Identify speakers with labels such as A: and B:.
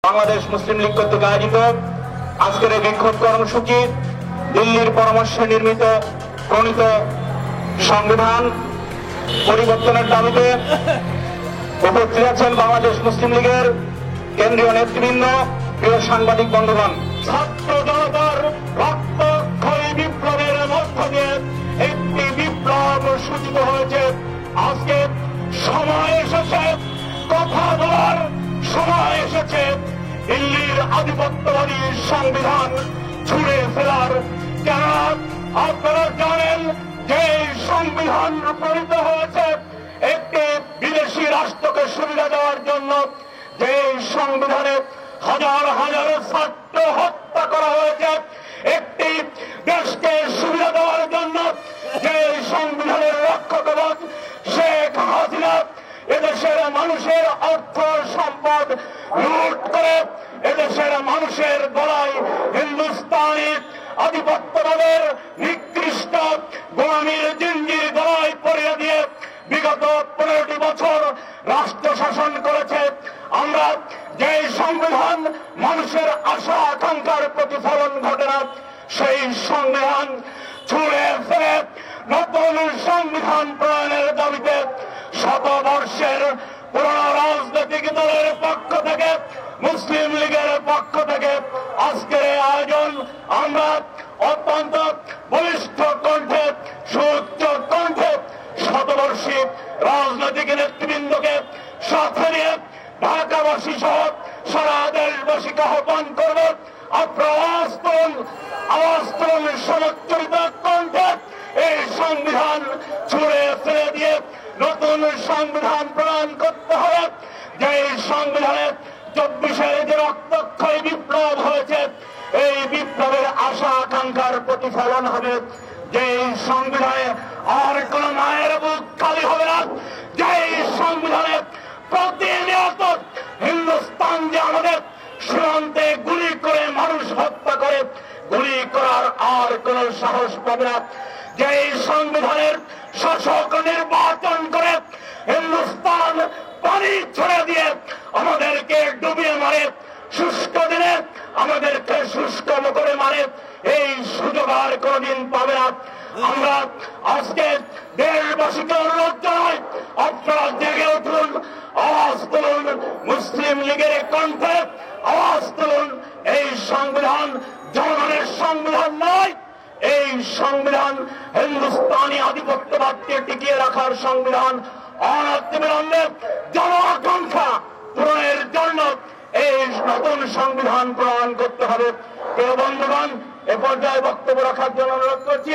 A: বাংলাদেশ মুসলিম লীগ কর্তৃক আয়োজিত আজকের এই বিক্ষোভ কর্মসূচি দিল্লির পরামর্শে নির্মিত প্রণীত সংবিধান পরিবর্তনের দাবিতে উপস্থিত আছেন বাংলাদেশ মুসলিম লীগের কেন্দ্রীয় নেতৃবৃন্দ, প্রিয় সাংবাদিক বন্ধুগণ। ছাত্র জনতার রক্তক্ষয়ী বিপ্লবের মধ্য দিয়ে একটি বিপ্লব সূচিত হয়েছে। আজকে সময় এসেছে কথা বলার, সময় এসেছে দিল্লির আধিপত্যবাদী সংবিধান ছুঁড়ে ফেলার। কেন আপনারা জানেন যে সংবিধান প্রণীত হয়েছে একটি বিদেশি রাষ্ট্রকে সুবিধা দেওয়ার জন্য। যে সংবিধানে হাজার হাজার ছাত্র হত্যা করা হয়েছে একটি দেশকে সুবিধা দেওয়ার জন্য। যে সংবিধানের রক্ষকবচ শেখ হাসিনা এদেশের মানুষের অর্থ সম্পদ লুট করে এদেশের মানুষের গলায় হিন্দুস্তানি আধিপত্যবাদের নিকৃষ্ট গোলামীর জিঞ্জির গলায় পরিয়ে দিয়ে বিগত 15টি বছর রাষ্ট্র শাসন করেছে। আমরা যে সংবিধান মানুষের আশা আকাঙ্ক্ষার প্রতিফলন ঘটে না, সেই সংবিধান ছুঁড়ে ফেলে নতুন সংবিধান প্রণয়নের দাবিতে শতবর্ষের পুরনো রাজনৈতিক দলের পক্ষ থেকে, মুসলিম লীগের পক্ষ থেকে আজকের এই আয়োজন আমরা অত্যন্ত বলিষ্ঠ কণ্ঠে, সুউচ্চ কণ্ঠে শতবর্ষী রাজনৈতিক নেতৃবৃন্দকে সাথে নিয়ে ঢাকাবাসী সহ সারা দেশবাসীকে আহ্বান করব, আপনারা আওয়াজ তুলুন সমচ্চরিত কণ্ঠে এই সংবিধান ছুঁড়ে ফেলে দিয়ে নতুন সংবিধান প্রণয়ন করতে হবে। যে সংবিধানে 24-এর যে রক্তক্ষয়ী বিপ্লব হয়েছে এই বিপ্লবের আশা আকাঙ্ক্ষার প্রতিফলন হবে। যে সংবিধানে আর কোন মায়ের বুক খালি হবে না। যে সংবিধানে প্রতিনিয়ত হিন্দুস্তান যে আমাদের সীমান্তে গুলি করে মানুষ হত্যা করে, গুলি করার আর কোন সাহস পাবে না। যে সংবিধানের শাসক নির্বাচন করে হিন্দুস্তান পানি ছেড়ে দিয়ে আমাদেরকে ডুবিয়ে মারে, শুষ্ক দিনে আমাদেরকে শুষ্ক করে মারে, এই সুযোগ আর কোনদিন পাবে না। আমরা আজকে দেশবাসীকে অনুরোধ জানাই, আপনারা জেগে উঠুন, আওয়াজ তুলুন, মুসলিম লীগের কণ্ঠে আওয়াজ তুলুন। এই সংবিধান জনগণের সংবিধান নয়, এই সংবিধান হিন্দুস্তানি আধিপত্যবাদকে টিকিয়ে রাখার সংবিধান। অনতিবিলম্বে জন আকাঙ্ক্ষা পূরণের জন্য এই নতুন সংবিধান প্রণয়ন করতে হবে। প্রিয় বন্ধুগণ, এ পর্যায়ে বক্তব্য রাখার জন্য অনুরোধ করছি